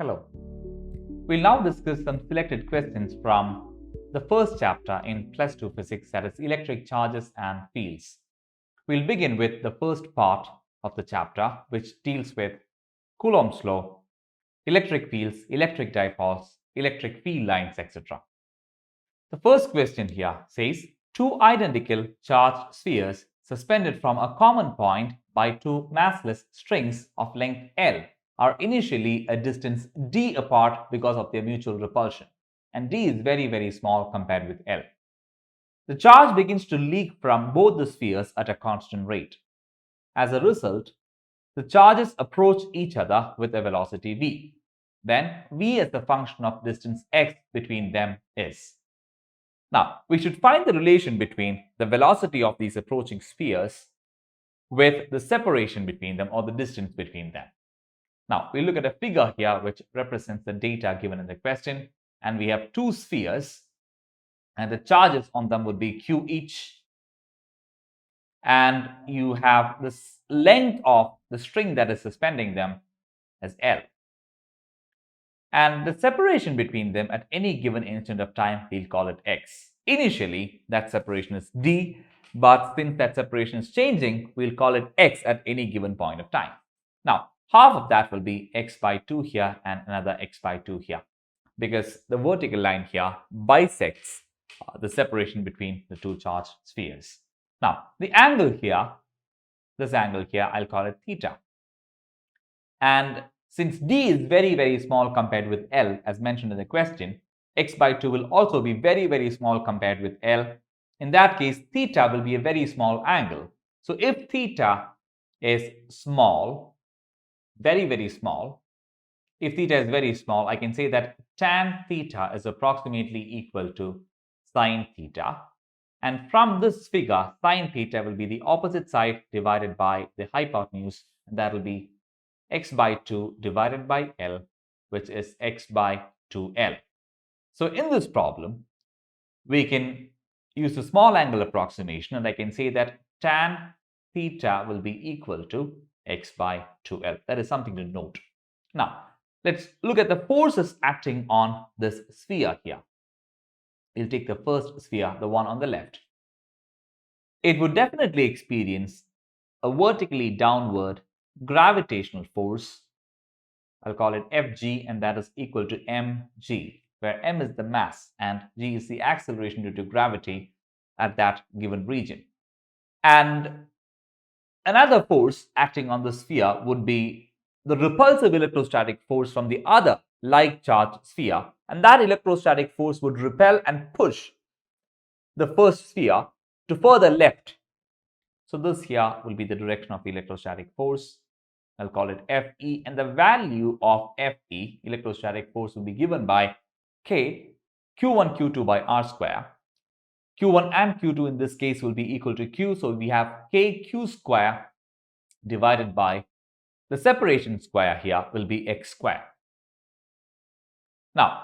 Hello. We'll now discuss some selected questions from the first chapter in Plus 2 Physics, that is electric charges and fields. We'll begin with the first part of the chapter, which deals with Coulomb's law, electric fields, electric dipoles, electric field lines, etc. The first question here says, two identical charged spheres suspended from a common point by two massless strings of length L are initially a distance d apart because of their mutual repulsion, and d is very small compared with L. The charge begins to leak from both the spheres at a constant rate. As a result, the charges approach each other with a velocity v. Then v as the function of distance x between them is. Now, we should find the relation between the velocity of these approaching spheres with the separation between them, or the distance between them. Now, we look at a figure here which represents the data given in the question, and we have two spheres and the charges on them would be q each, and you have this length of the string that is suspending them as L. And the separation between them at any given instant of time, we'll call it x. Initially, that separation is d, but since that separation is changing, we'll call it x at any given point of time. Now, half of that will be x by 2 here and another x by 2 here, because the vertical line here bisects the separation between the two charged spheres. Now, the angle here, this angle here, I'll call it theta. And since d is very small compared with L, as mentioned in the question, x by 2 will also be very small compared with L. In that case, theta will be a very small angle. So if theta is small, very small, if theta is very small, I can say that tan theta is approximately equal to sine theta. And from this figure, sine theta will be the opposite side divided by the hypotenuse, and that will be x by 2 divided by L, which is x by 2L. So in this problem, we can use the small angle approximation, and I can say that tan theta will be equal to x by 2L. That is something to note. Now, let's look at the forces acting on this sphere here. We'll take the first sphere, the one on the left. It would definitely experience a vertically downward gravitational force. I'll call it Fg, and that is equal to mg, where m is the mass and g is the acceleration due to gravity at that given region. And another force acting on the sphere would be the repulsive electrostatic force from the other like charged sphere, and that electrostatic force would repel and push the first sphere to further left. So this here will be the direction of the electrostatic force. I'll call it Fe, and the value of Fe, electrostatic force, will be given by K, Q1, Q2 by R square. Q1 and Q2 in this case will be equal to Q, so we have KQ square divided by the separation square here will be X square. Now,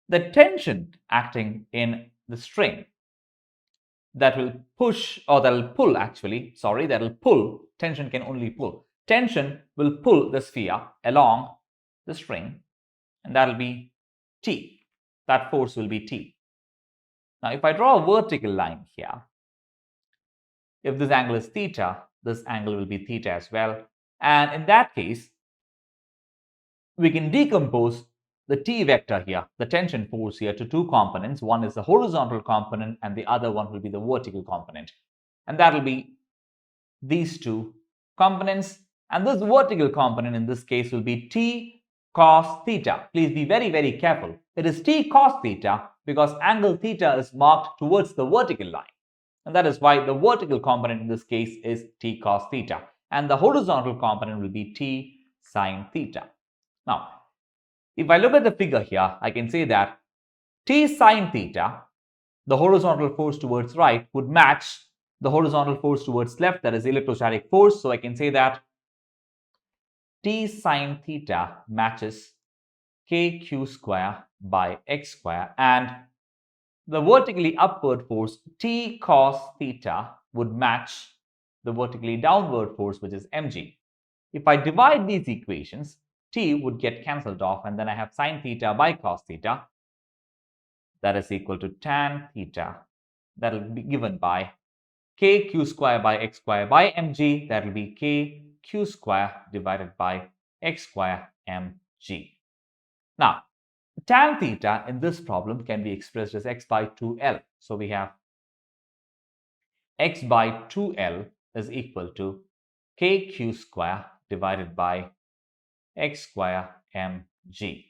the tension acting in the string that will push, or that will pull actually, that will pull, tension can only pull. Tension will pull the sphere along the string, and that will be T. That force will be T. Now, if I draw a vertical line here, if this angle is theta, this angle will be theta as well. And in that case, we can decompose the T vector here, the tension force here, to two components. One is the horizontal component and the other one will be the vertical component. And that will be these two components. And this vertical component in this case will be T cos theta. Please be very careful. It is T cos theta because angle theta is marked towards the vertical line. And that is why the vertical component in this case is T cos theta. And the horizontal component will be T sin theta. Now, if I look at the figure here, I can say that T sin theta, the horizontal force towards right, would match the horizontal force towards left, that is electrostatic force. So I can say that T sin theta matches KQ square by X square, and the vertically upward force T cos theta would match the vertically downward force, which is mg. If I divide these equations, t would get cancelled off, and then I have sine theta by cos theta. That is equal to tan theta. That will be given by k q square by x square by mg. That will be k q square divided by x square mg. Now, tan theta in this problem can be expressed as x by 2l. So we have x by 2l is equal to kq square divided by x square mg.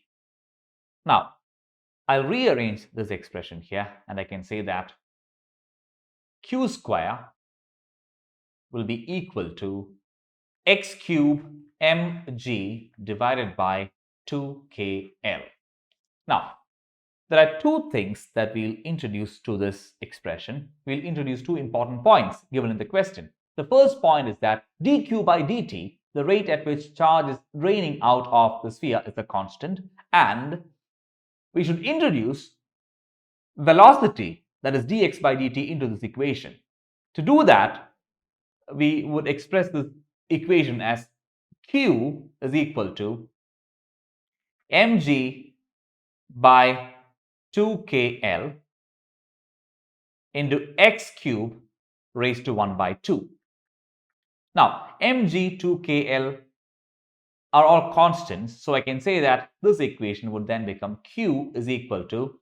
Now, I'll rearrange this expression here, and I can say that q square will be equal to x cube mg divided by 2kl. Now, there are two things that we'll introduce to this expression. We'll introduce two important points given in the question. The first point is that dq by dt, the rate at which charge is draining out of the sphere, is a constant, and we should introduce velocity, that is dx by dt, into this equation. To do that, we would express this equation as q is equal to mg by 2kl into x cube raised to 1 by 2. Now, mg, 2kl are all constants, so I can say that this equation would then become q is equal to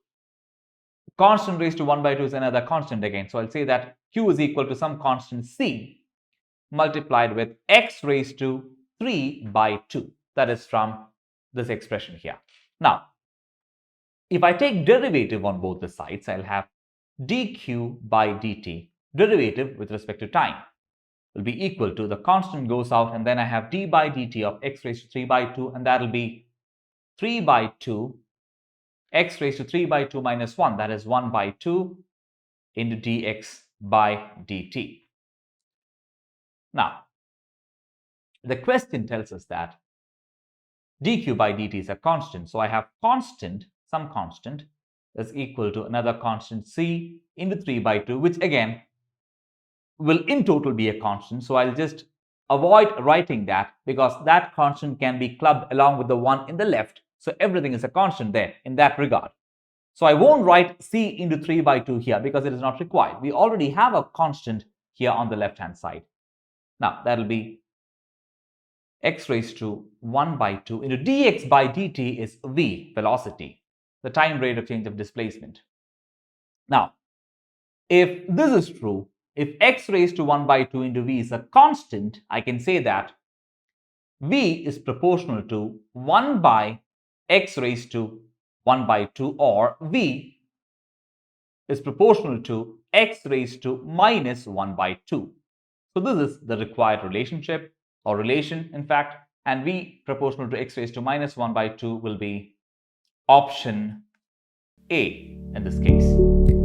constant raised to 1 by 2 is another constant again. So I'll say that q is equal to some constant c multiplied with x raised to 3 by 2. That is from this expression here. Now, if I take derivative on both the sides, I'll have dq by dt, derivative with respect to time, will be equal to the constant goes out, and then I have d by dt of x raised to 3 by 2, and that will be 3 by 2 x raised to 3 by 2 minus 1, that is 1 by 2 into dx by dt. Now, the question tells us that dq by dt is a constant, so I have constant, some constant, is equal to another constant c into 3 by 2, which again will in total be a constant. So I'll just avoid writing that because that constant can be clubbed along with the one in the left. So everything is a constant there in that regard. So I won't write c into 3 by 2 here because it is not required. We already have a constant here on the left hand side. Now that will be x raised to 1 by 2 into dx by dt is v, velocity, the time rate of change of displacement. Now, if this is true, if x raised to 1 by 2 into v is a constant, I can say that v is proportional to 1 by x raised to 1 by 2, or v is proportional to x raised to minus 1 by 2. So this is the required relationship, or relation in fact, and v proportional to x raised to minus 1 by 2 will be option A in this case.